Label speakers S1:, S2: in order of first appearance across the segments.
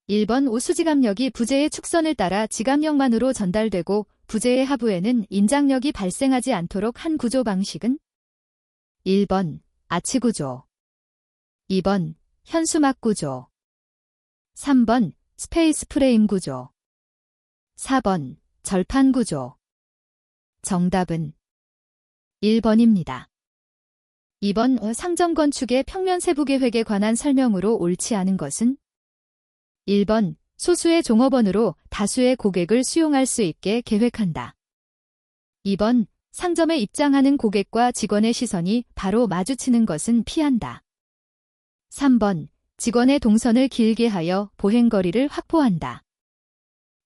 S1: 1번 오수지갑력이 부재의 축선을 따라 지갑력만으로 전달되고 부재의 하부에는 인장력이 발생하지 않도록 한 구조 방식은 1번 아치구조, 2번 현수막 구조, 3번 스페이스 프레임 구조, 4번 절판 구조. 정답은 1번입니다. 2번 상점건축의 평면 세부계획에 관한 설명으로 옳지 않은 것은 1번 소수의 종업원으로 다수의 고객을 수용할 수 있게 계획한다. 2번 상점에 입장하는 고객과 직원의 시선이 바로 마주치는 것은 피한다. 3번 직원의 동선을 길게 하여 보행거리를 확보한다.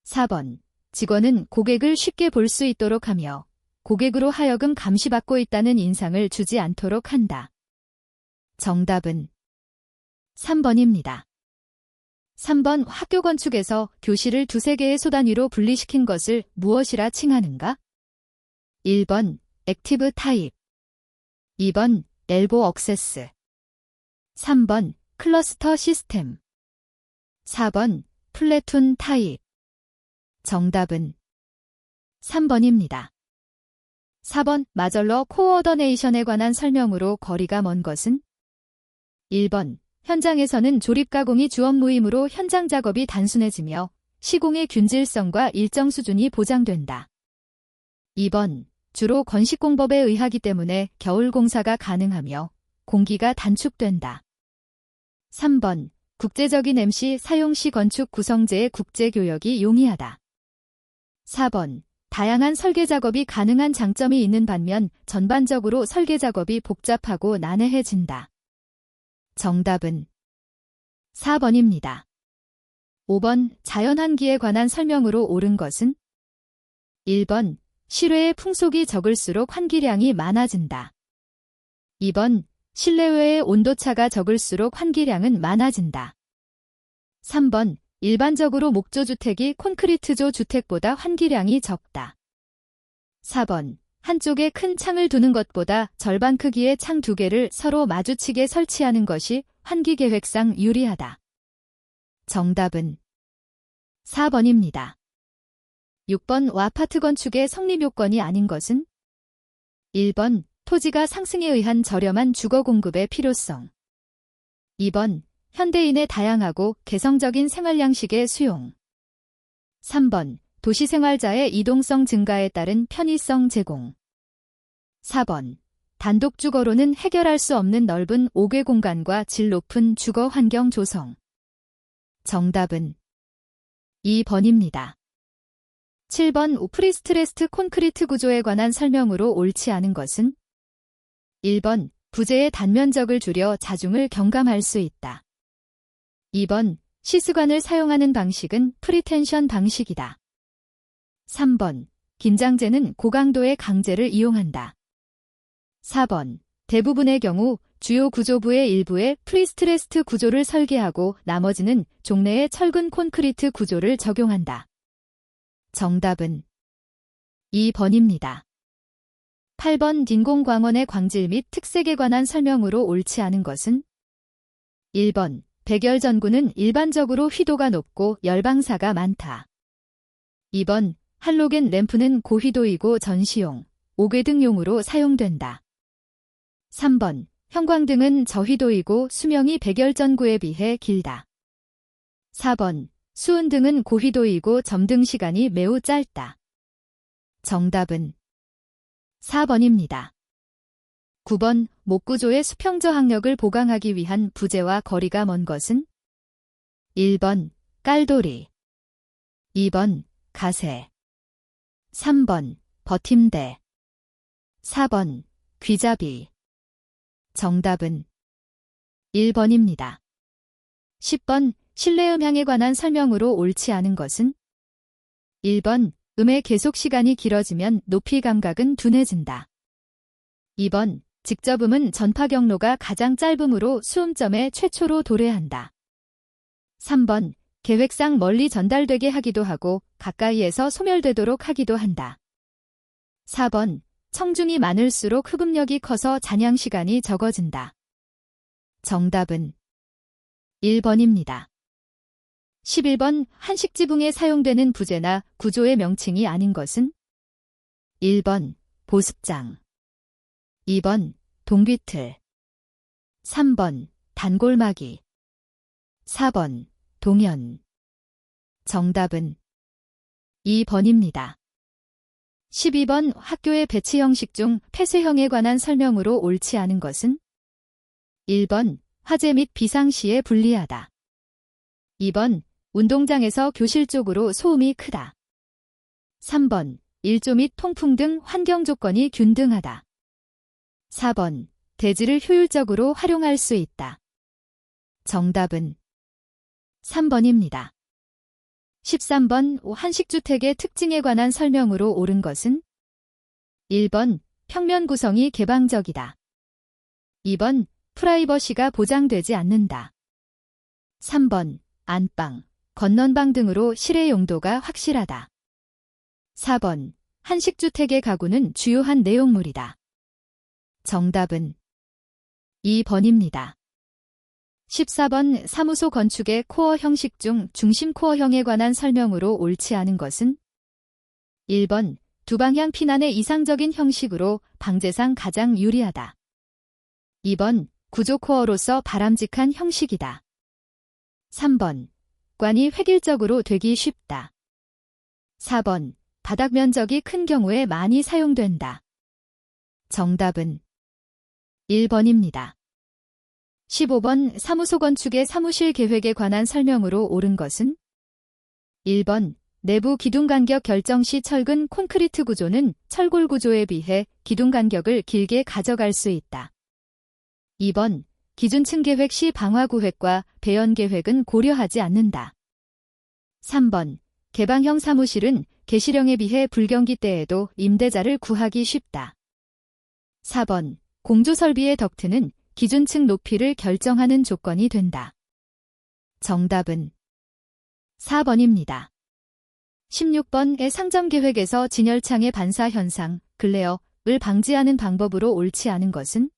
S1: 4번 직원은 고객을 쉽게 볼 수 있도록 하며 고객으로 하여금 감시받고 있다는 인상을 주지 않도록 한다. 정답은 3번입니다. 3번 학교 건축에서 교실을 두세 개의 소단위로 분리시킨 것을 무엇이라 칭하는가? 1번 액티브 타입, 2번 엘보 억세스, 3번 클러스터 시스템, 4번 플래툰 타입. 정답은 3번입니다. 4번 마절러 코어더네이션에 관한 설명으로 거리가 먼 것은 1번 현장에서는 조립 가공이 주업무이므로 현장 작업이 단순해지며 시공의 균질성과 일정 수준이 보장된다. 2번 주로 건식공법에 의하기 때문에 겨울 공사가 가능하며 공기가 단축된다. 3번 국제적인 MC 사용 시 건축 구성재의 국제교역이 용이하다. 4번 다양한 설계 작업이 가능한 장점이 있는 반면 전반적으로 설계 작업이 복잡하고 난해해진다. 정답은 4번입니다. 5번 자연환기에 관한 설명으로 옳은 것은 1번 실외의 풍속이 적을수록 환기량이 많아진다. 2번 실내외의 온도차가 적을수록 환기량은 많아진다. 3번 일반적으로 목조주택이 콘크리트조 주택보다 환기량이 적다. 4번 한쪽에 큰 창을 두는 것보다 절반 크기의 창 두 개를 서로 마주치게 설치하는 것이 환기 계획상 유리하다. 정답은 4번입니다. 6번 아파트 건축의 성립 요건이 아닌 것은 1번 토지가 상승에 의한 저렴한 주거 공급의 필요성, 2번 현대인의 다양하고 개성적인 생활 양식의 수용, 3번 도시생활자의 이동성 증가에 따른 편의성 제공, 4번 단독 주거로는 해결할 수 없는 넓은 5개 공간과 질 높은 주거 환경 조성. 정답은 2번입니다. 7번 프리스트레스트 콘크리트 구조에 관한 설명으로 옳지 않은 것은 1번 부재의 단면적을 줄여 자중을 경감할 수 있다. 2번 시스관을 사용하는 방식은 프리텐션 방식이다. 3번 긴장재는 고강도의 강재를 이용한다. 4번 대부분의 경우 주요 구조부의 일부에 프리스트레스트 구조를 설계하고 나머지는 종래의 철근 콘크리트 구조를 적용한다. 정답은 2번입니다. 8번 인공광원의 광질 및 특색에 관한 설명으로 옳지 않은 것은 1번 백열전구는 일반적으로 휘도가 높고 열방사가 많다. 2번 할로겐 램프는 고휘도이고 전시용, 옥외등용으로 사용된다. 3번 형광등은 저휘도이고 수명이 백열전구에 비해 길다. 4번 수은등은 고휘도이고 점등 시간이 매우 짧다. 정답은 4번입니다. 9번 목구조의 수평저항력을 보강하기 위한 부재와 거리가 먼 것은 1번 깔돌이, 2번 가세, 3번 버팀대, 4번 귀잡이. 정답은 1번입니다. 10번 실내 음향에 관한 설명으로 옳지 않은 것은 1번 음의 계속 시간이 길어지면 높이 감각은 둔해진다. 2번 직접 음은 전파 경로가 가장 짧으므로 수음점에 최초로 도래한다. 3번 계획상 멀리 전달되게 하기도 하고 가까이에서 소멸되도록 하기도 한다. 4번 청중이 많을수록 흡음력이 커서 잔향 시간이 적어진다. 정답은 1번입니다. 11번 한식 지붕에 사용되는 부재나 구조의 명칭이 아닌 것은 1번 보습장, 2번 동귀틀, 3번 단골마기, 4번 동연. 정답은 2번입니다. 12번 학교의 배치 형식 중 폐쇄형에 관한 설명으로 옳지 않은 것은 1번 화재 및 비상시에 불리하다. 2번 운동장에서 교실 쪽으로 소음이 크다. 3번 일조 및 통풍 등 환경 조건이 균등하다. 4번 대지를 효율적으로 활용할 수 있다. 정답은 3번입니다. 13번 한식주택의 특징에 관한 설명으로 옳은 것은 1번 평면 구성이 개방적이다. 2번 프라이버시가 보장되지 않는다. 3번 안방, 건넌방 등으로 실외 용도가 확실하다. 4번 한식주택의 가구는 주요한 내용물이다. 정답은 2번입니다. 14번 사무소 건축의 코어 형식 중 중심 코어형에 관한 설명으로 옳지 않은 것은 1번 두방향 피난의 이상적인 형식으로 방제상 가장 유리하다. 2번 구조 코어로서 바람직한 형식이다. 3번 관이 획일적으로 되기 쉽다. 4번 바닥 면적이 큰 경우에 많이 사용된다. 정답은 1번입니다. 15번 사무소 건축의 사무실 계획에 관한 설명으로 옳은 것은 1번 내부 기둥 간격 결정 시 철근 콘크리트 구조는 철골 구조에 비해 기둥 간격을 길게 가져갈 수 있다. 2번 기준층 계획 시 방화 구획과 배연 계획은 고려하지 않는다. 3번 개방형 사무실은 개실형에 비해 불경기 때에도 임대자를 구하기 쉽다. 4번 공조 설비의 덕트는 기준층 높이를 결정하는 조건이 된다. 정답은 4번입니다. 16번의 상점계획에서 진열창의 반사 현상, 글레어를 방지하는 방법으로 옳지 않은 것은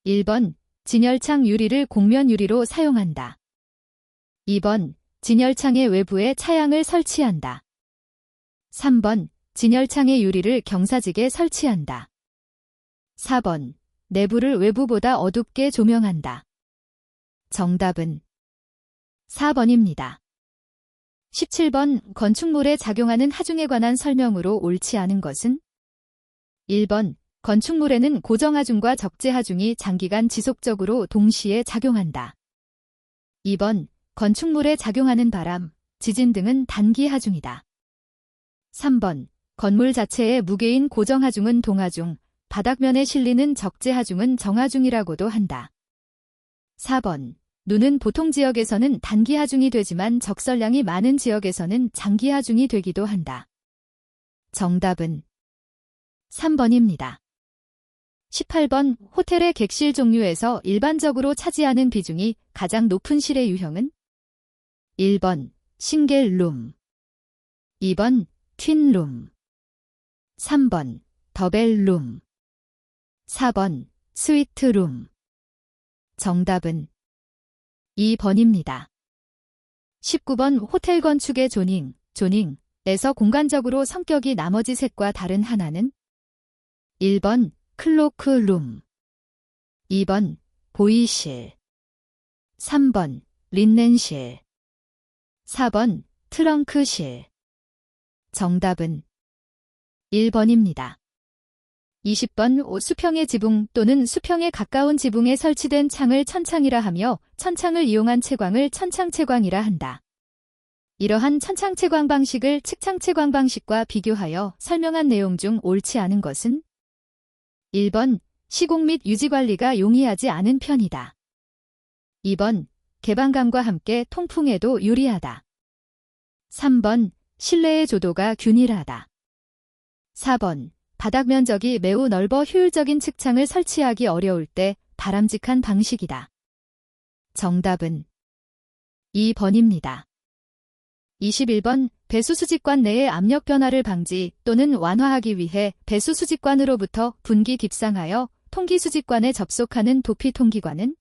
S1: 1번 진열창 유리를 곡면 유리로 사용한다. 2번 진열창의 외부에 차양을 설치한다. 3번 진열창의 유리를 경사지게 설치한다. 4번 내부를 외부보다 어둡게 조명한다. 정답은 4번입니다. 17번 건축물에 작용하는 하중에 관한 설명으로 옳지 않은 것은 1번 건축물에는 고정하중과 적재하중이 장기간 지속적으로 동시에 작용한다. 2번 건축물에 작용하는 바람, 지진 등은 단기 하중이다. 3번 건물 자체의 무게인 고정하중은 동하중, 바닥면에 실리는 적재하중은 정하중이라고도 한다. 4번 눈은 보통 지역에서는 단기 하중이 되지만 적설량이 많은 지역에서는 장기 하중이 되기도 한다. 정답은 3번입니다. 18번 호텔의 객실 종류에서 일반적으로 차지하는 비중이 가장 높은 실의 유형은 1번 싱글룸, 2번 튠룸, 3번 더벨룸, 4번 스위트룸. 정답은 2번입니다. 19번 호텔 건축의 조닝에서 공간적으로 성격이 나머지 셋과 다른 하나는 1번 클로크룸, 2번 보이실, 3번 린넨실, 4번 트렁크실. 정답은 1번입니다. 20번 수평의 지붕 또는 수평에 가까운 지붕에 설치된 창을 천창이라 하며 천창을 이용한 채광을 천창채광이라 한다. 이러한 천창채광 방식을 측창채광 방식과 비교하여 설명한 내용 중 옳지 않은 것은 1번 시공 및 유지 관리가 용이하지 않은 편이다. 2번 개방감과 함께 통풍에도 유리하다. 3번 실내의 조도가 균일하다. 4번 바닥 면적이 매우 넓어 효율적인 측창을 설치하기 어려울 때 바람직한 방식이다. 정답은 2번입니다. 21번 배수수직관 내의 압력 변화를 방지 또는 완화하기 위해 배수수직관으로부터 분기 딥상하여 통기수직관에 접속하는 도피통기관은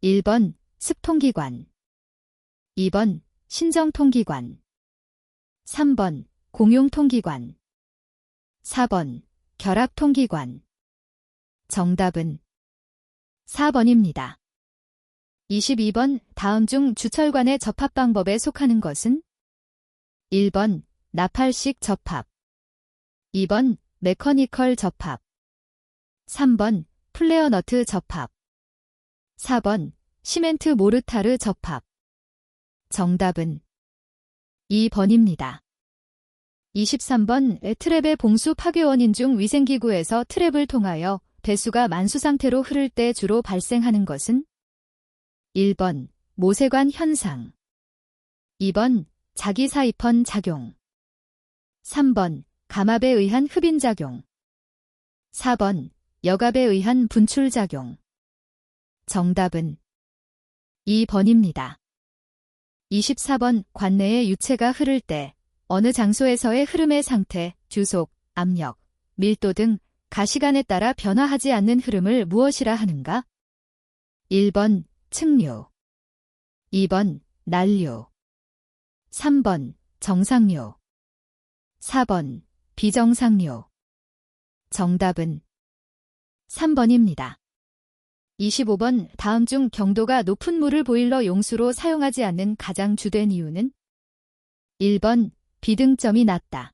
S1: 1번 습통기관, 2번 신정통기관. 3번 공용통기관. 4번 결합통기관. 정답은 4번입니다. 22번 다음 중 주철관의 접합 방법에 속하는 것은? 1번 나팔식 접합. 2번 메커니컬 접합. 3번 플레어너트 접합. 4번 시멘트 모르타르 접합. 정답은 2번입니다. 23번 트랩의 봉수 파괴 원인 중 위생기구에서 트랩을 통하여 배수가 만수 상태로 흐를 때 주로 발생하는 것은? 1번 모세관 현상. 2번 자기사이펀 작용. 3번 감압에 의한 흡인작용. 4번 역압에 의한 분출작용. 정답은 2번입니다. 24번 관내에 유체가 흐를 때 어느 장소에서의 흐름의 상태, 주속, 압력, 밀도 등 가시간에 따라 변화하지 않는 흐름을 무엇이라 하는가? 1번 측류. 2번 난류. 3번 정상류. 4번 비정상류. 정답은 3번입니다. 25번 다음 중 경도가 높은 물을 보일러 용수로 사용하지 않는 가장 주된 이유는? 1번 비등점이 낮다.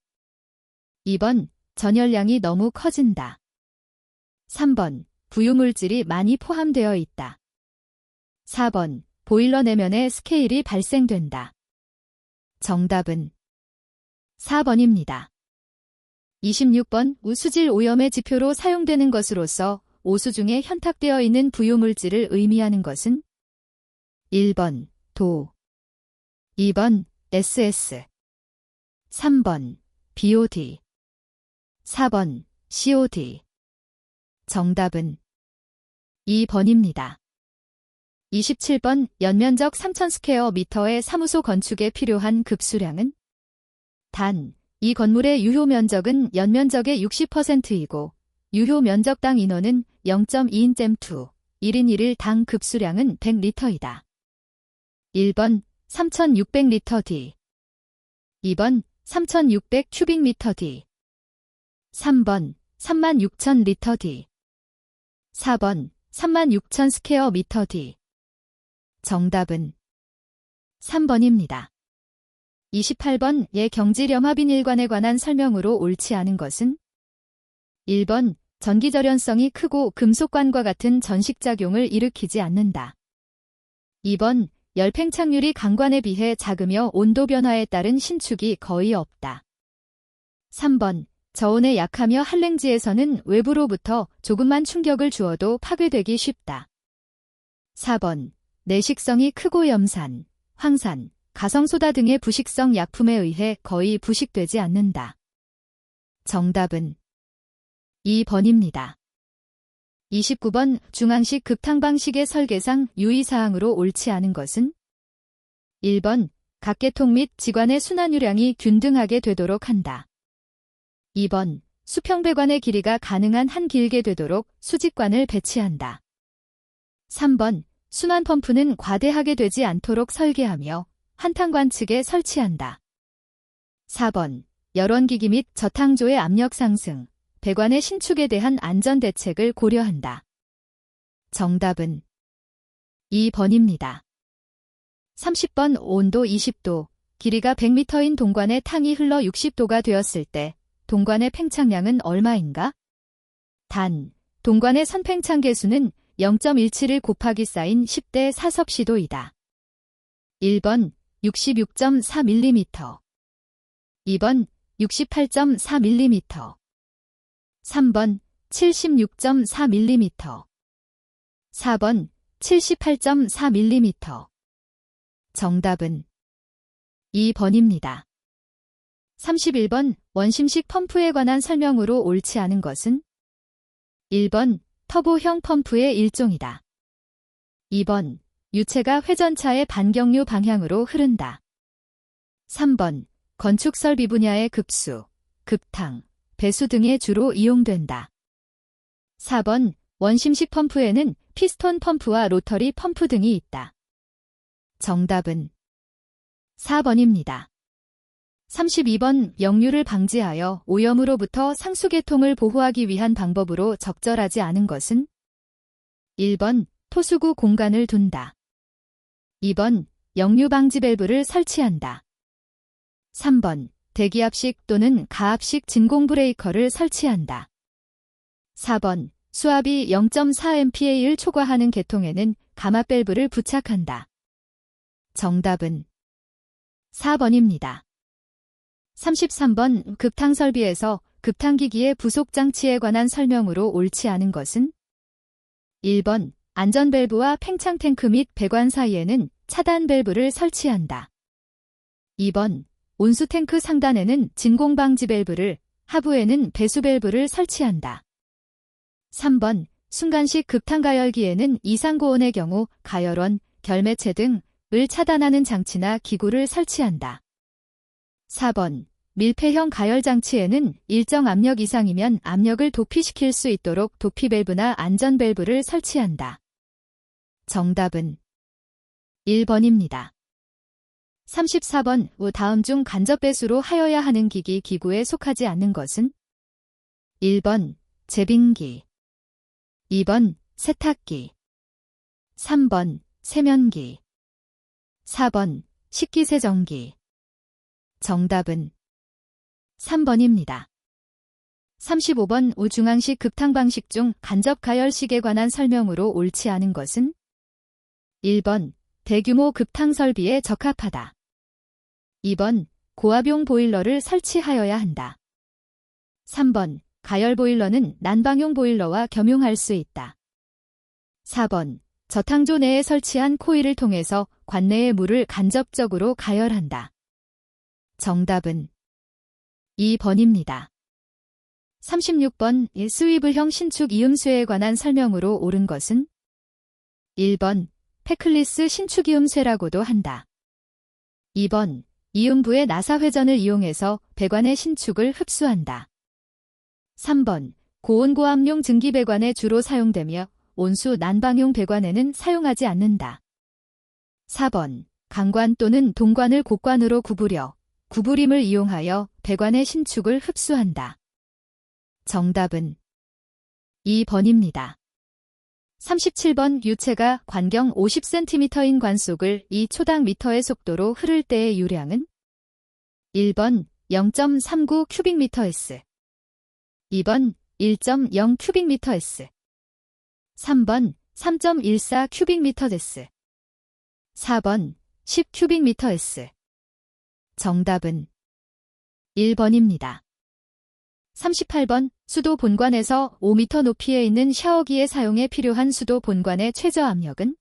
S1: 2번 전열량이 너무 커진다. 3번 부유물질이 많이 포함되어 있다. 4번 보일러 내면에 스케일이 발생된다. 정답은 4번입니다. 26번 우수질 오염의 지표로 사용되는 것으로서 오수 중에 현탁되어 있는 부유물질을 의미하는 것은? 1번 도. 2번 SS. 3번 BOD. 4번 COD. 정답은 2번입니다. 27번 연면적 3000스퀘어미터의 사무소 건축에 필요한 급수량은? 단, 이 건물의 유효 면적은 연면적의 60%이고 유효 면적당 인원은 0.2인잼2, 1인 1일 당 급수량은 100리터이다. 1번 3600리터 D. 2번 3600 큐빅미터 D. 3번 36000리터 D. 4번 36000 스퀘어미터 D. 정답은 3번입니다. 28번 경질염화비닐관에 관한 설명으로 옳지 않은 것은? 1번 전기절연성이 크고 금속관과 같은 전식작용을 일으키지 않는다. 2번 열팽창률이 강관에 비해 작으며 온도 변화에 따른 신축이 거의 없다. 3번 저온에 약하며 한랭지에서는 외부로부터 조금만 충격을 주어도 파괴되기 쉽다. 4번 내식성이 크고 염산, 황산, 가성소다 등의 부식성 약품에 의해 거의 부식되지 않는다. 정답은 2번입니다. 29번 중앙식 급탕 방식의 설계상 유의사항으로 옳지 않은 것은? 1번 각계통 및 지관의 순환유량이 균등하게 되도록 한다. 2번 수평배관의 길이가 가능한 한 길게 되도록 수직관을 배치한다. 3번 순환 펌프는 과대하게 되지 않도록 설계하며 한탕관 측에 설치한다. 4번 열원기기 및 저탕조의 압력 상승, 배관의 신축에 대한 안전 대책을 고려한다. 정답은 2번입니다. 30번 온도 20도, 길이가 100m인 동관에 탕이 흘러 60도가 되었을 때 동관의 팽창량은 얼마인가? 단, 동관의 선팽창 개수는 0.17을 곱하기 쌓인 10대 4섭씨도이다. 1번 66.4mm. 2번 68.4mm. 3번 76.4mm. 4번 78.4mm. 정답은 2번입니다. 31번 원심식 펌프에 관한 설명으로 옳지 않은 것은? 1번 터보형 펌프의 일종이다. 2번 유체가 회전차의 반경류 방향으로 흐른다. 3번 건축 설비 분야의 급수, 급탕, 배수 등에 주로 이용된다. 4번 원심식 펌프에는 피스톤 펌프와 로터리 펌프 등이 있다. 정답은 4번입니다. 32번 역류를 방지하여 오염으로부터 상수계통을 보호하기 위한 방법으로 적절하지 않은 것은 1번 토수구 공간을 둔다. 2번 역류 방지 밸브를 설치한다. 3번 대기압식 또는 가압식 진공 브레이커를 설치한다. 4번 수압이 0.4MPa를 초과하는 계통에는 감압 밸브를 부착한다. 정답은 4번입니다. 33번 급탕 설비에서 급탕기기의 부속 장치에 관한 설명으로 옳지 않은 것은 1번 안전 밸브와 팽창 탱크 및 배관 사이에는 차단 밸브를 설치한다. 2번 온수 탱크 상단에는 진공 방지 밸브를, 하부에는 배수 밸브를 설치한다. 3번 순간식 급탕 가열기에는 이상 고온의 경우 가열원, 결매체 등을 차단하는 장치나 기구를 설치한다. 4번 밀폐형 가열 장치에는 일정 압력 이상이면 압력을 도피시킬 수 있도록 도피 밸브나 안전 밸브를 설치한다. 정답은 1번입니다. 34번 다음 중 간접 배수로 하여야 하는 기구에 속하지 않는 것은 1번 제빙기, 2번 세탁기, 3번 세면기, 4번 식기세정기. 정답은 3번입니다. 35번 우중앙식 급탕 방식 중 간접 가열식에 관한 설명으로 옳지 않은 것은 1번 대규모 급탕 설비에 적합하다. 2번 고압용 보일러를 설치하여야 한다. 3번 가열 보일러는 난방용 보일러와 겸용할 수 있다. 4번 저탕조 내에 설치한 코일을 통해서 관내의 물을 간접적으로 가열한다. 정답은 2번입니다. 36번 스위브형 신축 이음쇠에 관한 설명으로 옳은 것은 1번 패클리스 신축 이음쇠라고도 한다. 2번 이음부의 나사 회전을 이용해서 배관의 신축을 흡수한다. 3번 고온 고압용 증기 배관에 주로 사용되며 온수 난방용 배관에는 사용하지 않는다. 4번 강관 또는 동관을 곡관으로 구부려 구부림을 이용하여 배관의 신축을 흡수한다. 정답은 2번입니다. 37번 유체가 관경 50cm인 관 속을 2초당 미터의 속도로 흐를 때의 유량은 1번 0.39 큐빅미터/s, 2번 1.0 큐빅미터/s, 3번 3.14 큐빅미터/s, 4번 10 큐빅미터/s. 정답은 1번입니다. 38번 수도 본관에서 5m 높이에 있는 샤워기의 사용에 필요한 수도 본관의 최저 압력은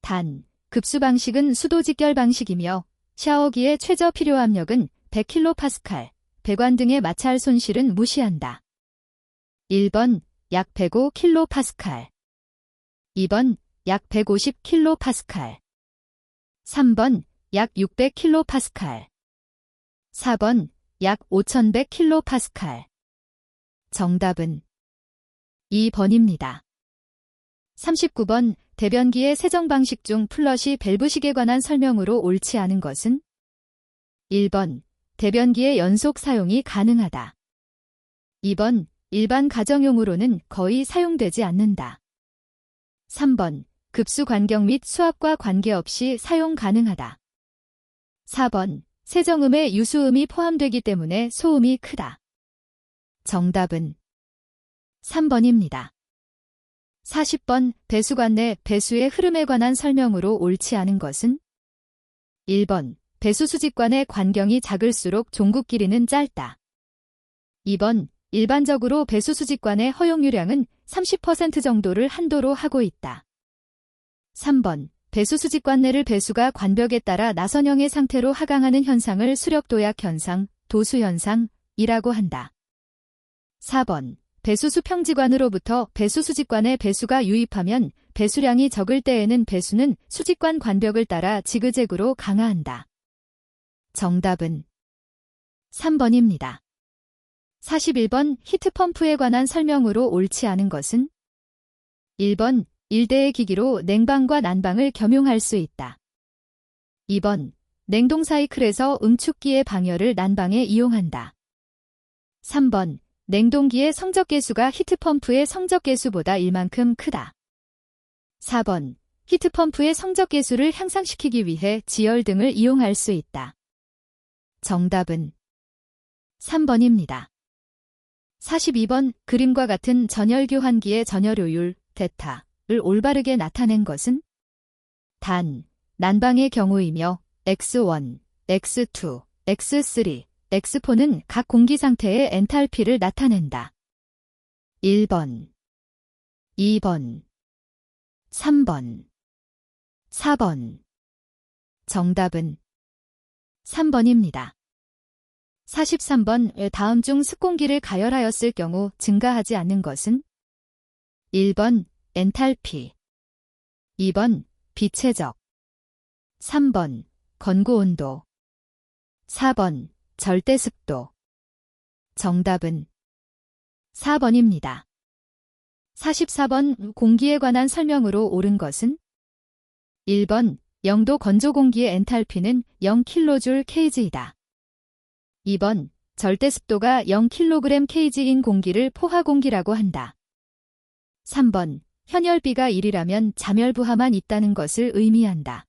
S1: 단, 급수 방식은 수도 직결 방식이며 샤워기의 최저 필요 압력은 100kPa, 배관 등의 마찰 손실은 무시한다. 1번 약 105kPa, 2번 약 150kPa, 3번 약 600kPa, 4번 약 5100kPa. 정답은 2번입니다. 39번 대변기의 세정 방식 중 플러시 밸브식에 관한 설명으로 옳지 않은 것은 1번 대변기의 연속 사용이 가능하다. 2번 일반 가정용으로는 거의 사용되지 않는다. 3번 급수 간격 및 수압과 관계없이 사용 가능하다. 4번 세정음에 유수음이 포함되기 때문에 소음이 크다. 정답은 3번입니다. 40번 배수관 내 배수의 흐름에 관한 설명으로 옳지 않은 것은 1번 배수 수직관의 관경이 작을수록 종국 길이는 짧다. 2번 일반적으로 배수 수직관의 허용 유량은 30% 정도를 한도로 하고 있다. 3번 배수 수직관 내를 배수가 관벽에 따라 나선형의 상태로 하강하는 현상을 수력도약 현상, 도수 현상이라고 한다. 4번 배수 수평지관으로부터 배수 수직관에 배수가 유입하면 배수량이 적을 때에는 배수는 수직관 관벽을 따라 지그재그로 강화한다. 정답은 3번입니다. 41번 히트펌프에 관한 설명으로 옳지 않은 것은 1번 1대의 기기로 냉방과 난방을 겸용할 수 있다. 2번 냉동 사이클에서 응축기의 방열을 난방에 이용한다. 3번. 냉동기의 성적계수가 히트펌프의 성적계수보다 1만큼 크다. 4번. 히트펌프의 성적계수를 향상시키기 위해 지열 등을 이용할 수 있다. 정답은 3번입니다. 42번. 그림과 같은 전열교환기의 전열효율, 데타를 올바르게 나타낸 것은 단, 난방의 경우이며 X1, X2, X3, X4는 각 공기 상태의 엔탈피를 나타낸다. 1번, 2번, 3번, 4번. 정답은 3번입니다. 43번. 다음 중 습공기를 가열하였을 경우 증가하지 않는 것은 1번, 엔탈피, 2번, 비체적, 3번, 건고온도, 4번, 절대습도. 정답은 4번입니다. 44번. 공기에 관한 설명으로 옳은 것은 1번, 영도 건조 공기의 엔탈피는 0kJ/kg이다. 2번, 절대습도가 0kg/kg인 공기를 포화공기라고 한다. 3번, 현열비가 1이라면 자멸부하만 있다는 것을 의미한다.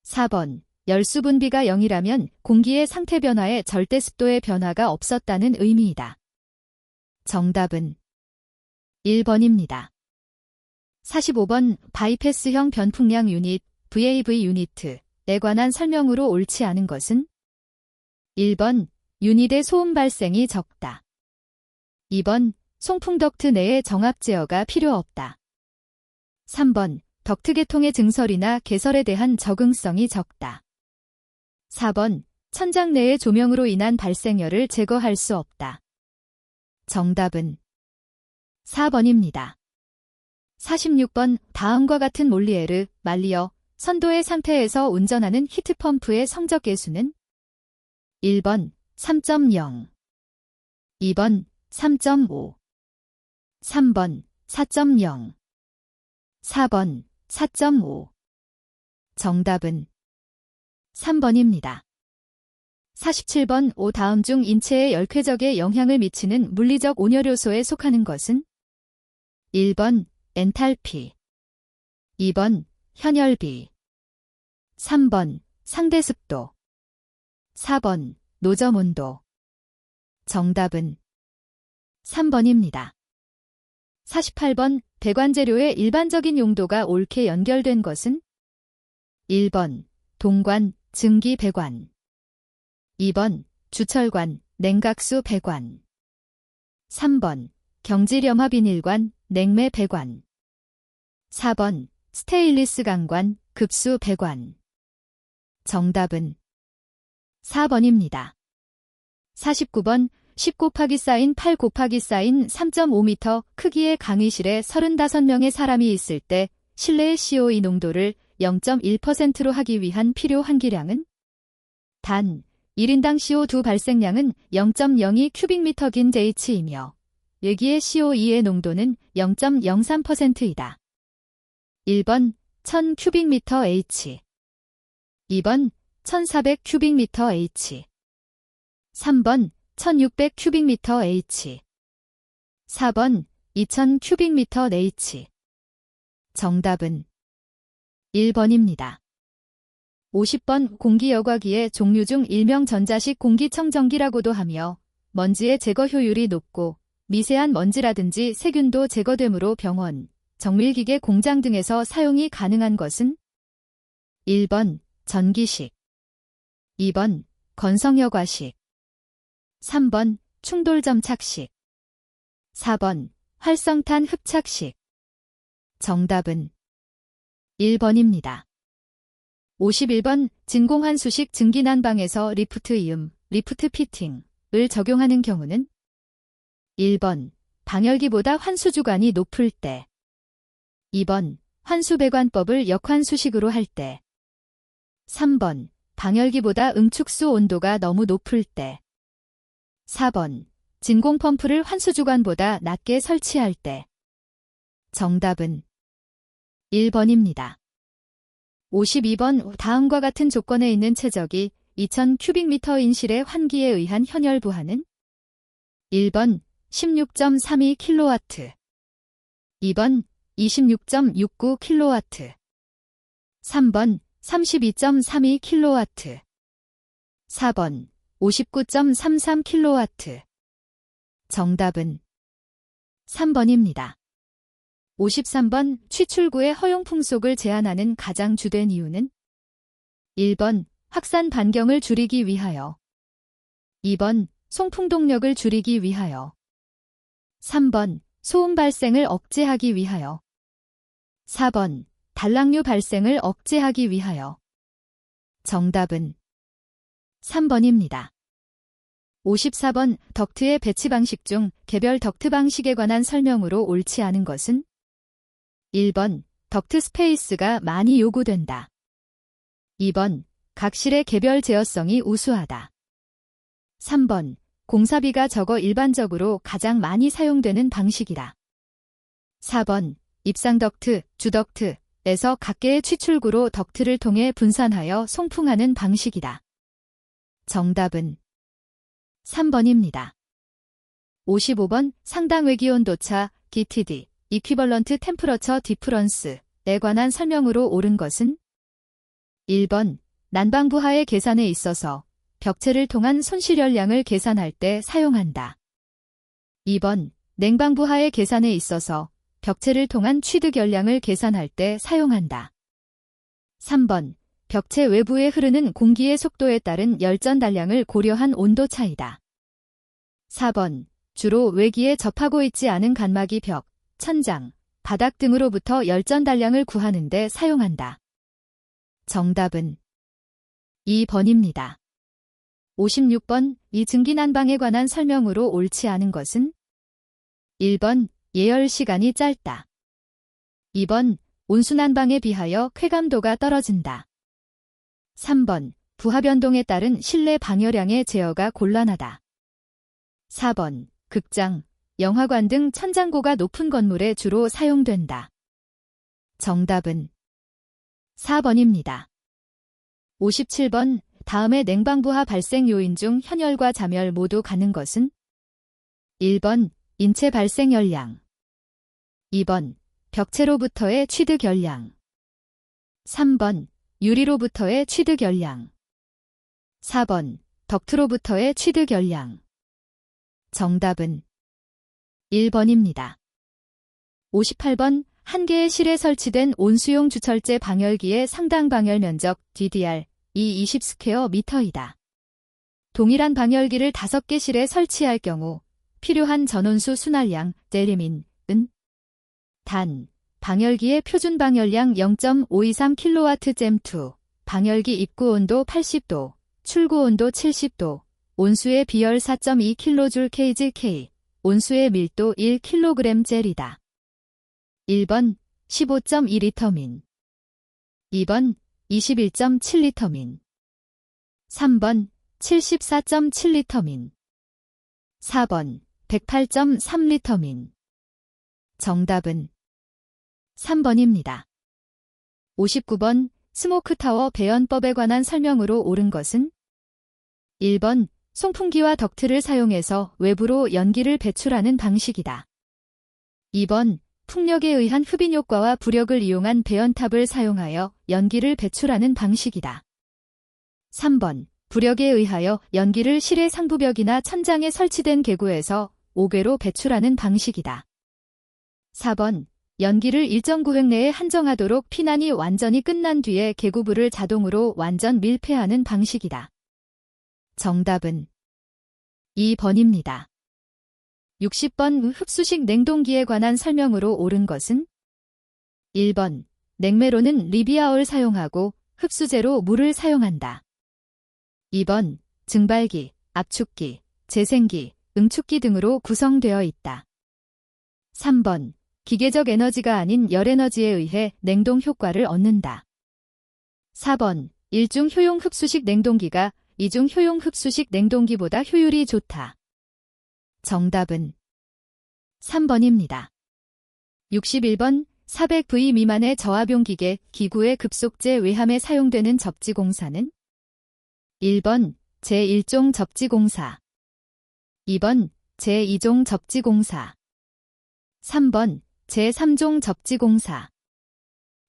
S1: 4번, 열수분비가 0이라면 공기의 상태 변화에 절대습도의 변화가 없었다는 의미이다. 정답은 1번입니다. 45번. 바이패스형 변풍량 유닛, VAV 유니트에 관한 설명으로 옳지 않은 것은 1번, 유닛의 소음 발생이 적다. 2번, 송풍 덕트 내에 정압 제어가 필요 없다. 3번, 덕트 개통의 증설이나 개설에 대한 적응성이 적다. 4번, 천장 내의 조명으로 인한 발생열을 제거할 수 없다. 정답은 4번입니다. 46번. 다음과 같은 몰리에르, 말리어, 선도의 상태에서 운전하는 히트펌프의 성적계수는 1번, 3.0, 2번, 3.5, 3번, 4.0, 4번, 4.5. 정답은 3번입니다. 47번. 다음 중 인체에 열쾌적에 영향을 미치는 물리적 온열요소에 속하는 것은 1번, 엔탈피, 2번, 현열비, 3번, 상대습도, 4번, 노점온도. 정답은 3번입니다. 48번. 배관재료의 일반적인 용도가 옳게 연결된 것은 1번, 동관, 증기 배관, 2번, 주철관, 냉각수 배관, 3번, 경질염화 비닐관, 냉매 배관, 4번, 스테인리스 강관, 급수 배관. 정답은 4번입니다. 49번. 10 곱하기 사인 8 곱하기 사인 3.5m 크기의 강의실에 35명의 사람이 있을 때 실내의 CO2 농도를 0.1%로 하기 위한 필요 한기량은 단 1인당 CO2 발생량은 0.02 큐빅미터 긴 H이며 여기의 CO2의 농도는 0.03%이다. 1번 1000 큐빅미터 H, 2번 1400 큐빅미터 H, 3번 1600 큐빅미터 H, 4번 2000 큐빅미터 H. 정답은 1번입니다. 50번. 공기여과기의 종류 중 일명 전자식 공기청정기라고도 하며 먼지의 제거 효율이 높고 미세한 먼지라든지 세균도 제거되므로 병원, 정밀기계 공장 등에서 사용이 가능한 것은 1번 전기식, 2번 건성여과식, 3번 충돌점착식, 4번 활성탄 흡착식. 정답은 1번입니다. 51번. 진공환수식 증기난방에서 리프트 이음, 리프트 피팅을 적용하는 경우는 1번 방열기보다 환수주간이 높을 때, 2번 환수배관법을 역환수식으로 할 때, 3번 방열기보다 응축수 온도가 너무 높을 때, 4번 진공펌프를 환수주간보다 낮게 설치할 때. 정답은 1번입니다. 52번 다음과 같은 조건에 있는 최적이 2000 큐빅미터인 실의 환기에 의한 현열 부하는 1번 16.32kW, 2번 26.69kW, 3번 32.32kW, 4번 59.33kW. 정답은 3번입니다. 53번 취출구의 허용 풍속을 제한하는 가장 주된 이유는 1번 확산 반경을 줄이기 위하여, 2번 송풍동력을 줄이기 위하여, 3번 소음 발생을 억제하기 위하여, 4번 단락류 발생을 억제하기 위하여. 정답은 3번입니다. 54번 덕트의 배치 방식 중 개별 덕트 방식에 관한 설명으로 옳지 않은 것은 1번 덕트 스페이스가 많이 요구된다. 2번 각 실의 개별 제어성이 우수하다. 3번 공사비가 적어 일반적으로 가장 많이 사용되는 방식이다. 4번 입상 덕트, 주덕트에서 각개의 취출구로 덕트를 통해 분산하여 송풍하는 방식이다. 정답은 3번입니다. 55번 상당 외기온도차 GTD, 이퀴벌런트 템퍼러처 디프런스에 관한 설명으로 옳은 것은 1번 난방부하의 계산에 있어서 벽체를 통한 손실열량을 계산할 때 사용한다. 2번 냉방부하의 계산에 있어서 벽체를 통한 취득열량을 계산할 때 사용한다. 3번 벽체 외부에 흐르는 공기의 속도에 따른 열전 단량을 고려한 온도 차이다. 4번 주로 외기에 접하고 있지 않은 간막이 벽, 천장, 바닥 등으로부터 열전 단량을 구하는 데 사용한다. 정답은 2번입니다. 56번 이 증기난방에 관한 설명으로 옳지 않은 것은 1번 예열 시간이 짧다. 2번 온수난방에 비하여 쾌감도가 떨어진다. 3번 부하 변동에 따른 실내 방열량의 제어가 곤란하다. 4번 극장, 영화관 등 천장고가 높은 건물에 주로 사용된다. 정답은 4번입니다. 57번 다음의 냉방부하 발생 요인 중 현열과 잠열 모두 가는 것은 1번 인체 발생 열량, 2번 벽체로부터의 취득 열량, 3번 유리로부터의 취득 열량, 4번 덕트로부터의 취득 열량. 정답은 1번입니다. 58번 한 개의 실에 설치된 온수용 주철제 방열기의 상당 방열 면적 DDR 이 20스퀘어미터이다. 동일한 방열기를 5개 실에 설치할 경우 필요한 전온수 순할량 데리민은 단 방열기의 표준 방열량 0.523kW/2, 방열기 입구 온도 80도, 출구 온도 70도, 온수의 비열 4.2kJ/K, 온수의 밀도 1kg/L이다. 1번 15.2Lmin, 2번 21.7Lmin, 3번 74.7Lmin, 4번 108.3Lmin. 정답은 3번입니다. 59번 스모크타워 배연법에 관한 설명으로 옳은 것은 1번 송풍기와 덕트를 사용해서 외부로 연기를 배출하는 방식이다. 2번 풍력에 의한 흡인 효과와 부력을 이용한 배연탑을 사용하여 연기를 배출하는 방식이다. 3번 부력에 의하여 연기를 실의 상부벽이나 천장에 설치된 계구에서 옥외로 배출하는 방식이다. 4번 연기를 일정 구획 내에 한정하도록 피난이 완전히 끝난 뒤에 계구부를 자동으로 완전 밀폐하는 방식이다. 정답은 2번입니다. 60번 흡수식 냉동기에 관한 설명으로 옳은 것은 1번 냉매로는 리비아올 사용하고 흡수제로 물을 사용한다. 2번 증발기, 압축기, 재생기, 응축기 등으로 구성되어 있다. 3번 기계적 에너지가 아닌 열에너지에 의해 냉동 효과를 얻는다. 4번 1중 효용 흡수식 냉동기가 2중 효용 흡수식 냉동기보다 효율이 좋다. 정답은 3번입니다. 61번 400V 미만의 저압용 기계, 기구의 급속제 외함에 사용되는 접지공사는 1번 제1종 접지공사, 2번 제2종 접지공사, 3번 제3종 접지공사,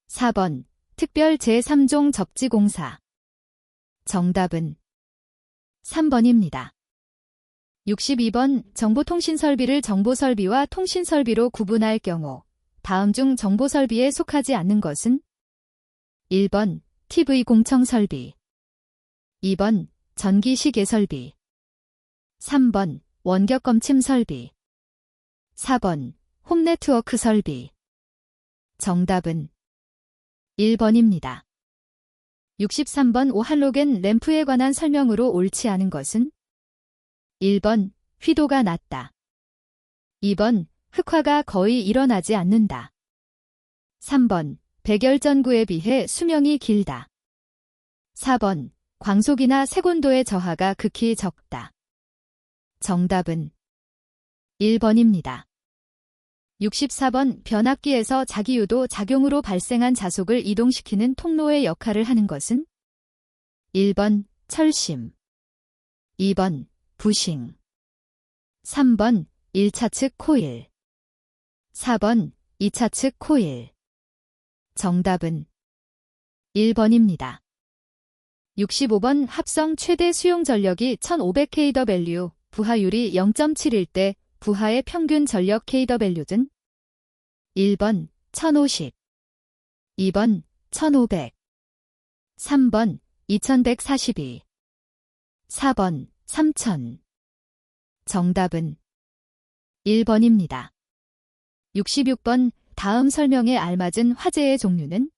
S1: 4번 특별 제3종 접지공사. 정답은 3번입니다. 62번 정보통신설비를 정보설비와 통신설비로 구분할 경우 다음 중 정보설비에 속하지 않는 것은 1번 TV공청설비, 2번 전기시계설비, 3번 원격검침설비, 4번 홈네트워크 설비. 정답은 1번입니다. 63번 오할로겐 램프에 관한 설명으로 옳지 않은 것은 1번 휘도가 낮다, 2번 흑화가 거의 일어나지 않는다, 3번 백열전구에 비해 수명이 길다, 4번 광속이나 색온도의 저하가 극히 적다. 정답은 1번입니다. 64번 변압기에서 자기유도 작용으로 발생한 자속을 이동시키는 통로의 역할을 하는 것은 1번 철심, 2번 부싱, 3번 1차측 코일, 4번 2차측 코일. 정답은 1번입니다. 65번 합성 최대 수용 전력이 1500kW, 부하율이 0.71대, 부하의 평균 전력 kW는 1번 1050, 2번 1500, 3번 2142, 4번 3000. 정답은 1번입니다. 66번 다음 설명에 알맞은 화재의 종류는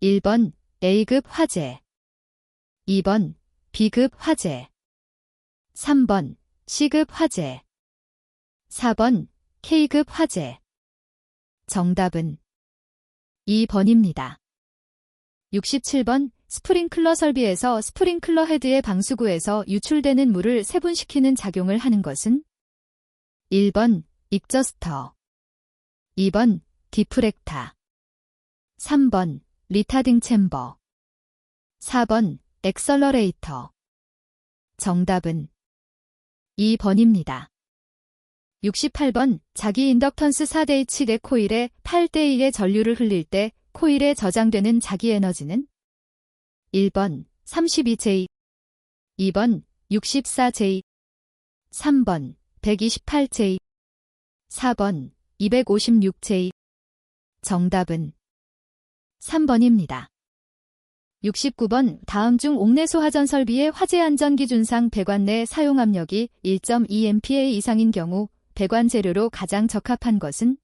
S1: 1번 A급 화재, 2번 B급 화재, 3번 C급 화재, 4번 K급 화재. 정답은 2번입니다. 67번 스프링클러 설비에서 스프링클러 헤드의 방수구에서 유출되는 물을 세분시키는 작용을 하는 것은 1번 익저스터, 2번 디프렉타, 3번 리타딩 챔버, 4번 엑셀러레이터. 정답은 2번입니다. 68번 자기 인덕턴스 4대1의 코일에 8대1의 전류를 흘릴 때 코일에 저장되는 자기 에너지는 1번 32J, 2번 64J, 3번 128J, 4번 256J. 정답은 3번입니다. 69번 다음 중 옥내 소하전 설비의 화재 안전 기준상 배관 내 사용 압력이 1.2MPa 이상인 경우 배관 재료로 가장 적합한 것은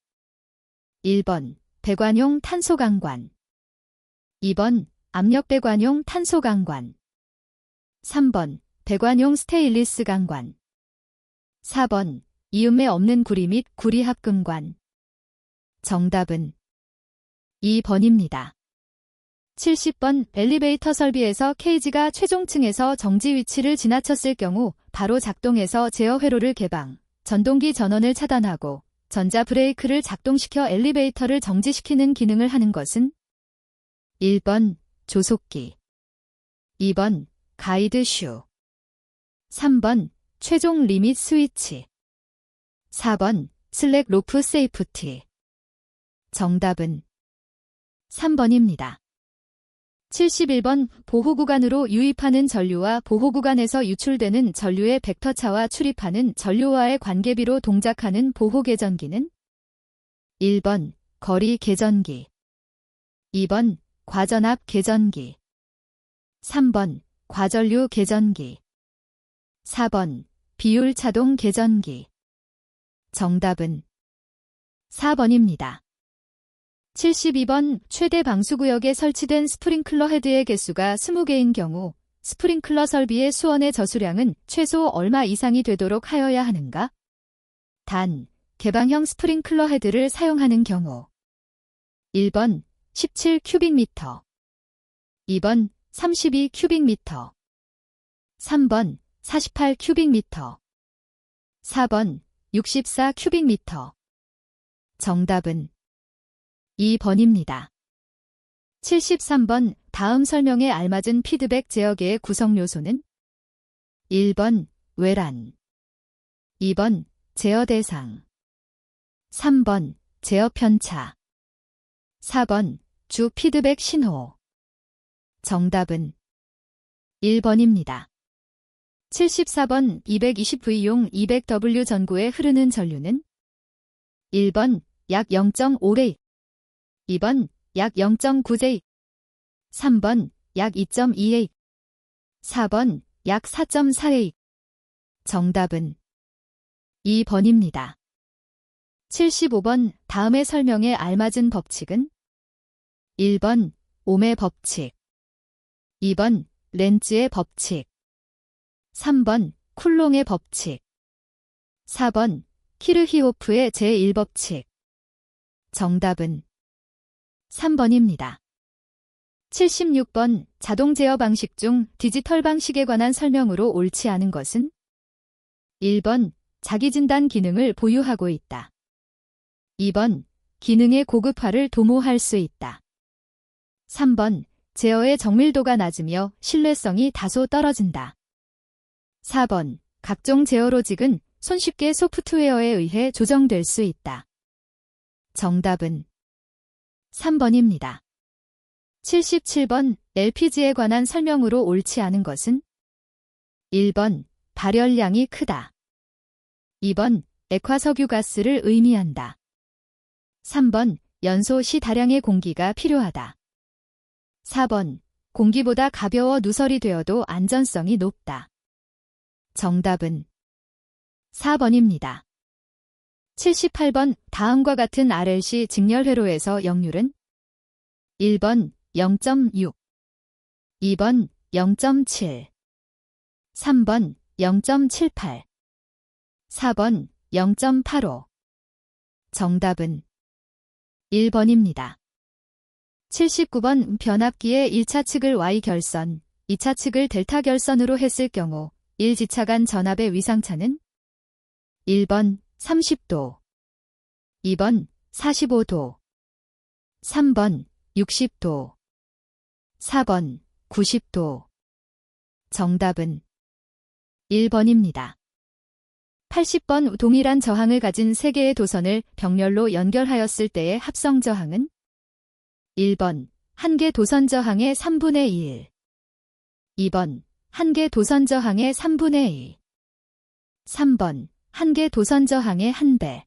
S1: 1번 배관용 탄소강관, 2번 압력배관용 탄소강관, 3번 배관용 스테인리스 강관, 4번 이음매 없는 구리 및 구리 합금관. 정답은 2번입니다. 70번 엘리베이터 설비에서 케이지가 최종층에서 정지 위치를 지나쳤을 경우 바로 작동해서 제어 회로를 개방, 전동기 전원을 차단하고 전자 브레이크를 작동시켜 엘리베이터를 정지시키는 기능을 하는 것은 1번 조속기, 2번 가이드 슈, 3번 최종 리밋 스위치, 4번 슬랙 로프 세이프티. 정답은 3번입니다. 71번 보호구간으로 유입하는 전류와 보호구간에서 유출되는 전류의 벡터차와 출입하는 전류와의 관계비로 동작하는 보호개전기는 1번 거리 개전기, 2번 과전압 개전기, 3번 과전류 개전기, 4번 비율 차동 개전기. 정답은 4번입니다. 72번 최대 방수구역에 설치된 스프링클러 헤드의 개수가 20개인 경우 스프링클러 설비의 수원의 저수량은 최소 얼마 이상이 되도록 하여야 하는가? 단, 개방형 스프링클러 헤드를 사용하는 경우 1번 17 큐빅미터, 2번 32 큐빅미터, 3번 48 큐빅미터, 4번 64 큐빅미터. 정답은 2번입니다. 73번 다음 설명에 알맞은 피드백 제어계의 구성 요소는 1번 외란, 2번 제어 대상, 3번 제어 편차, 4번 주 피드백 신호. 정답은 1번입니다. 74번 220V용 200W 전구에 흐르는 전류는 1번 약 0.5레이, 2번 약 0.9제이, 3번 약 2.2에이, 4번 약 4.4에이. 정답은 2번입니다. 75번 다음의 설명에 알맞은 법칙은 1번 옴의 법칙, 2번 렌즈의 법칙, 3번 쿨롱의 법칙, 4번 키르히호프의 제1법칙. 정답은 3번입니다. 76번 자동 제어 방식 중 디지털 방식에 관한 설명으로 옳지 않은 것은 1번 자기진단 기능을 보유하고 있다. 2번 기능의 고급화를 도모할 수 있다. 3번 제어의 정밀도가 낮으며 신뢰성이 다소 떨어진다. 4번 각종 제어 로직은 손쉽게 소프트웨어에 의해 조정될 수 있다. 정답은 3번입니다. 77번 LPG에 관한 설명으로 옳지 않은 것은 1번 발열량이 크다. 2번 액화석유 가스를 의미한다. 3번 연소 시 다량의 공기가 필요하다. 4번 공기보다 가벼워 누설이 되어도 안전성이 높다. 정답은 4번입니다. 78번 다음과 같은 RLC 직렬회로에서 역률은 1번 0.6, 2번 0.7, 3번 0.78, 4번 0.85. 정답은 1번입니다. 79번 변압기의 1차 측을 Y 결선, 2차 측을 델타 결선으로 했을 경우 1지차 간 전압의 위상차는 1번 30도, 2번 45도, 3번 60도, 4번 90도. 정답은 1번입니다. 80번 동일한 저항을 가진 세 개의 도선을 병렬로 연결하였을 때의 합성 저항은 1번 한 개 도선 저항의 3분의 1, 2번 한 개 도선 저항의 3분의 1, 3번 한 개 도선 저항의 1배,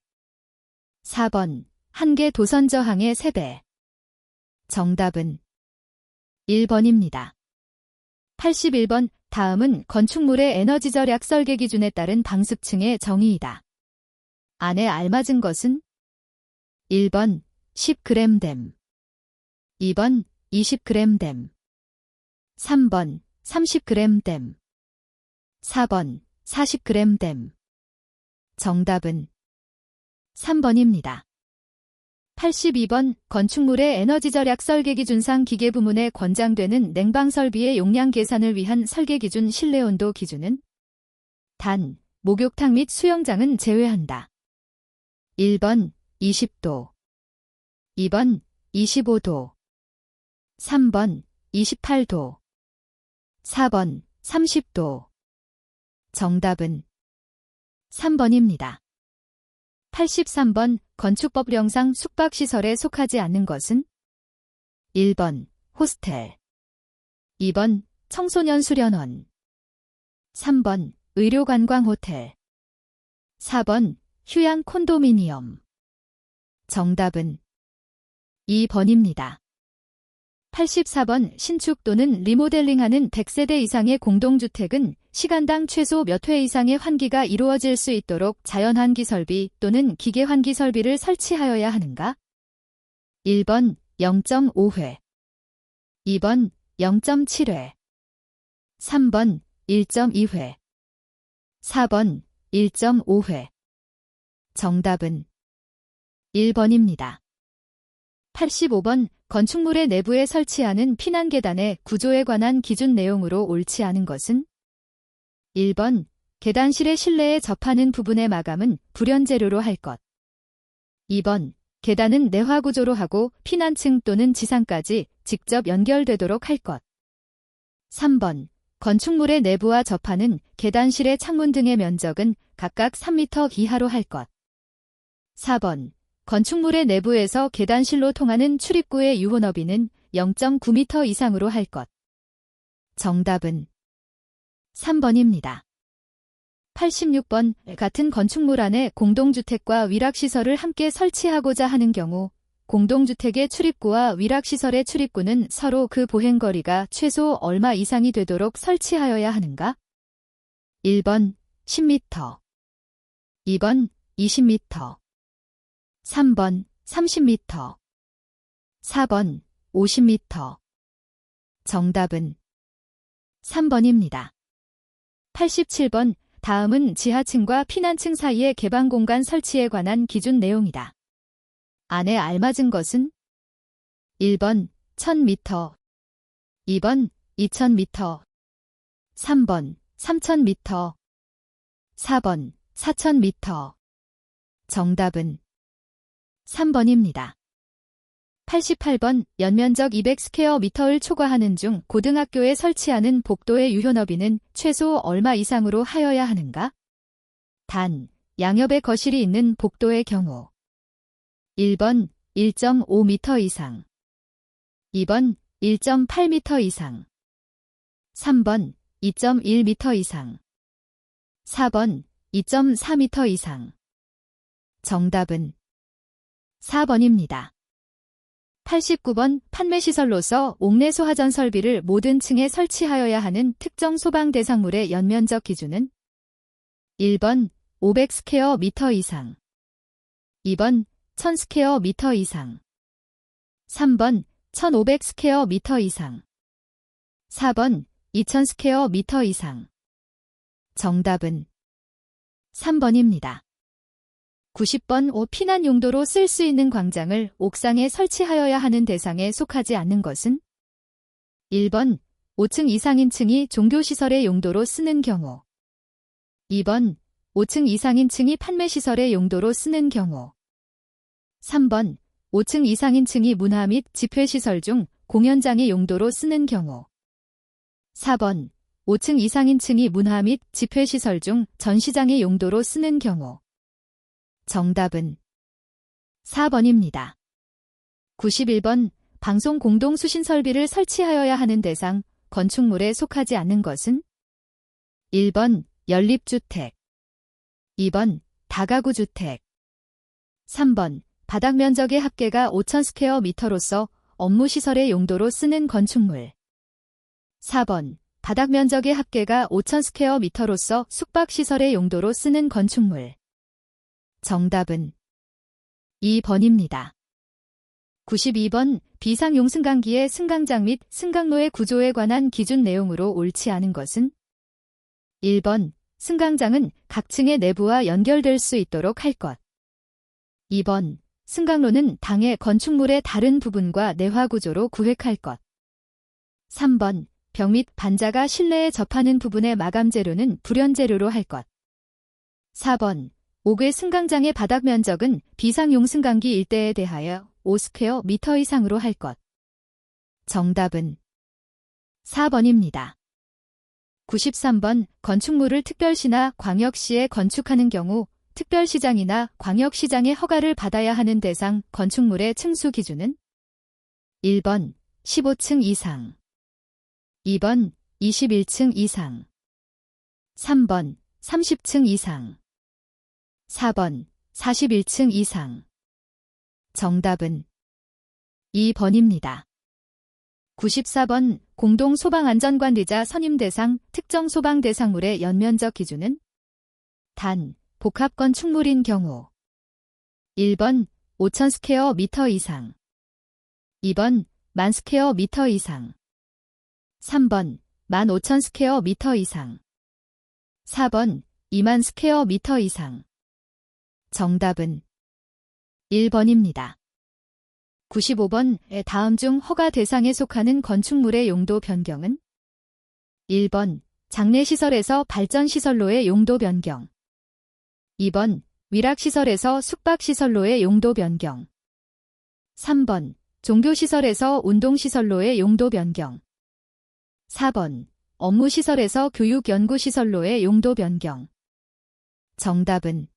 S1: 4번 한 개 도선 저항의 3배. 정답은 1번입니다. 81번 다음은 건축물의 에너지 절약 설계 기준에 따른 방습층의 정의이다. 안에 알맞은 것은 1번 10g 댐, 2번 20g 댐, 3번 30g 댐, 4번 40g 댐. 정답은 3번입니다. 82번 건축물의 에너지 절약 설계 기준상 기계 부문에 권장되는 냉방 설비의 용량 계산을 위한 설계 기준 실내 온도 기준은 단, 목욕탕 및 수영장은 제외한다. 1번 20도, 2번 25도, 3번 28도, 4번 30도. 정답은 3번입니다. 83번 건축법령상 숙박시설에 속하지 않는 것은 1번 호스텔, 2번 청소년 수련원, 3번 의료관광호텔, 4번 휴양 콘도미니엄. 정답은 2번입니다. 84번 신축 또는 리모델링하는 100세대 이상의 공동주택은 시간당 최소 몇 회 이상의 환기가 이루어질 수 있도록 자연환기 설비 또는 기계 환기 설비를 설치하여야 하는가? 1번 0.5회, 2번 0.7회, 3번 1.2회, 4번 1.5회. 정답은 1번입니다. 85번 건축물의 내부에 설치하는 피난계단의 구조에 관한 기준 내용으로 옳지 않은 것은 1번 계단실의 실내에 접하는 부분의 마감은 불연재료로 할 것, 2번 계단은 내화 구조로 하고 피난층 또는 지상까지 직접 연결되도록 할 것. 3번. 건축물의 내부와 접하는 계단실의 창문 등의 면적은 각각 3m 이하로 할 것. 4번. 건축물의 내부에서 계단실로 통하는 출입구의 유호 너비는 0.9m 이상으로 할 것. 정답은 3번입니다. 86번. 같은 건축물 안에 공동주택과 위락시설을 함께 설치하고자 하는 경우 공동주택의 출입구와 위락시설의 출입구는 서로 그 보행거리가 최소 얼마 이상이 되도록 설치하여야 하는가? 1번 10m, 2번 20m, 3번 30m, 4번 50m. 정답은 3번입니다. 87번. 다음은 지하층과 피난층 사이의 개방 공간 설치에 관한 기준 내용이다. 안에 알맞은 것은 1번 1000m, 2번 2000m, 3번 3000m, 4번 4000m. 정답은 3번입니다. 88번. 연면적 200스퀘어미터를 초과하는 중 고등학교에 설치하는 복도의 유효 너비는 최소 얼마 이상으로 하여야 하는가? 단, 양옆에 거실이 있는 복도의 경우 1번 1.5m 이상, 2번 1.8m 이상, 3번 2.1m 이상, 4번 2.4m 이상. 정답은 4번입니다. 89번. 판매시설로서 옥내 소화전 설비를 모든 층에 설치하여야 하는 특정 소방 대상물의 연면적 기준은 1번 500스퀘어미터 이상, 2번 1000스퀘어미터 이상, 3번 1500스퀘어미터 이상, 4번 2000스퀘어미터 이상. 정답은 3번입니다. 90번. 피난 용도로 쓸 수 있는 광장을 옥상에 설치하여야 하는 대상에 속하지 않는 것은 1번 5층 이상인 층이 종교시설의 용도로 쓰는 경우, 2번 5층 이상인 층이 판매시설의 용도로 쓰는 경우, 3번 5층 이상인 층이 문화 및 집회시설 중 공연장의 용도로 쓰는 경우, 4번 5층 이상인 층이 문화 및 집회시설 중 전시장의 용도로 쓰는 경우. 정답은 4번입니다. 91번. 방송 공동 수신 설비를 설치하여야 하는 대상, 건축물에 속하지 않는 것은 1번 연립주택, 2번 다가구 주택, 3번 바닥 면적의 합계가 5000스퀘어미터로서 업무시설의 용도로 쓰는 건축물, 4번 바닥 면적의 합계가 5000스퀘어미터로서 숙박시설의 용도로 쓰는 건축물. 정답은 2번입니다. 92번. 비상용 승강기의 승강장 및 승강로의 구조에 관한 기준 내용으로 옳지 않은 것은 1번 승강장은 각 층의 내부와 연결될 수 있도록 할 것, 2번 승강로는 당해 건축물의 다른 부분과 내화 구조로 구획할 것, 3번 벽 및 반자가 실내에 접하는 부분의 마감 재료는 불연 재료로 할 것, 4번 옥외 승강장의 바닥 면적은 비상용 승강기 일대에 대하여 5스퀘어미터 이상으로 할 것. 정답은 4번입니다. 93번. 건축물을 특별시나 광역시에 건축하는 경우 특별시장이나 광역시장의 허가를 받아야 하는 대상 건축물의 층수 기준은 1번 15층 이상, 2번 21층 이상, 3번 30층 이상, 4번 41층 이상. 정답은 2번입니다. 94번. 공동소방안전관리자 선임 대상 특정 소방 대상물의 연면적 기준은 단 복합건축물인 경우 1번 5000스퀘어미터 이상, 2번 10,000스퀘어미터 이상, 3번 15,000스퀘어미터 이상, 4번 20,000스퀘어미터 이상. 정답은 1번입니다. 95번. 다음 중 허가 대상에 속하는 건축물의 용도 변경은 1번 장례시설에서 발전시설로의 용도 변경, 2번 위락시설에서 숙박시설로의 용도 변경, 3번. 종교시설에서 운동시설로의 용도 변경. 4번. 업무시설에서 교육연구시설로의 용도 변경. 정답은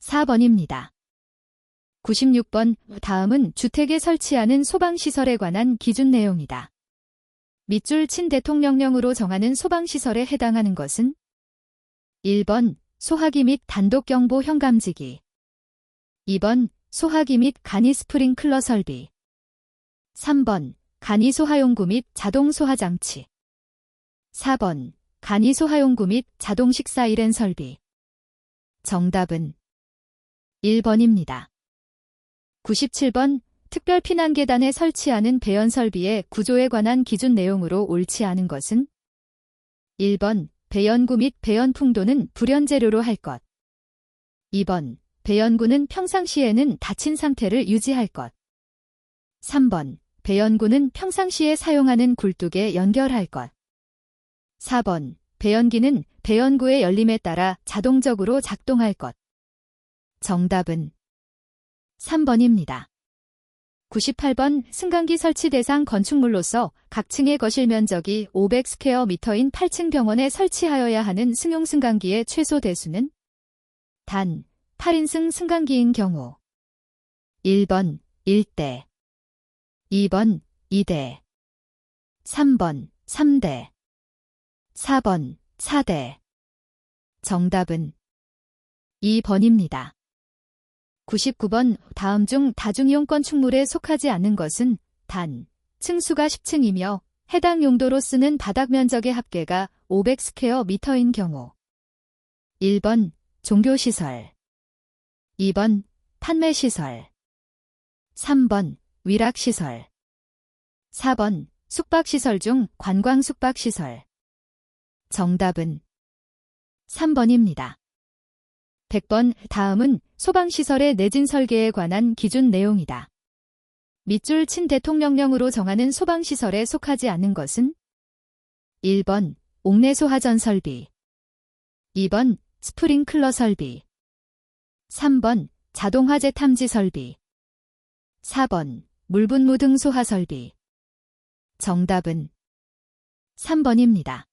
S1: 4번입니다. 96번. 다음은 주택에 설치하는 소방시설에 관한 기준 내용이다. 밑줄 친 대통령령으로 정하는 소방시설에 해당하는 것은 1번. 소화기 및 단독경보 현감지기. 2번. 소화기 및 간이 스프링클러 설비. 3번. 간이 소화용구 및 자동 소화장치. 4번. 간이 소화용구 및 자동 식사 일행 설비. 정답은 1번입니다. 97번. 특별 피난계단에 설치하는 배연 설비의 구조에 관한 기준 내용으로 옳지 않은 것은 1번. 배연구 및 배연풍도는 불연재료로 할 것. 2번. 배연구는 평상시에는 닫힌 상태를 유지할 것. 3번. 배연구는 평상시에 사용하는 굴뚝에 연결할 것. 4번. 배연기는 배연구의 열림에 따라 자동적으로 작동할 것. 정답은 3번입니다. 98번. 승강기 설치 대상 건축물로서 각 층의 거실 면적이 500스퀘어미터인 8층 병원에 설치하여야 하는 승용 승강기의 최소 대수는 단 8인승 승강기인 경우 1번 1대, 2번 2대, 3번 3대, 4번 4대. 정답은 2번입니다. 99번. 다음 중 다중이용 건축물에 속하지 않는 것은 단 층수가 10층이며 해당 용도로 쓰는 바닥 면적의 합계가 500스퀘어미터인 경우 1번. 종교시설. 2번. 판매시설. 3번. 위락시설. 4번. 숙박시설 중 관광 숙박시설. 정답은 3번입니다. 100번. 다음은 소방시설의 내진 설계에 관한 기준 내용이다. 밑줄 친 대통령령으로 정하는 소방시설에 속하지 않는 것은 1번. 옥내소하전 설비. 2번. 스프링클러 설비. 3번. 자동화재 탐지 설비. 4번. 물분무 등 소화 설비. 정답은 3번입니다.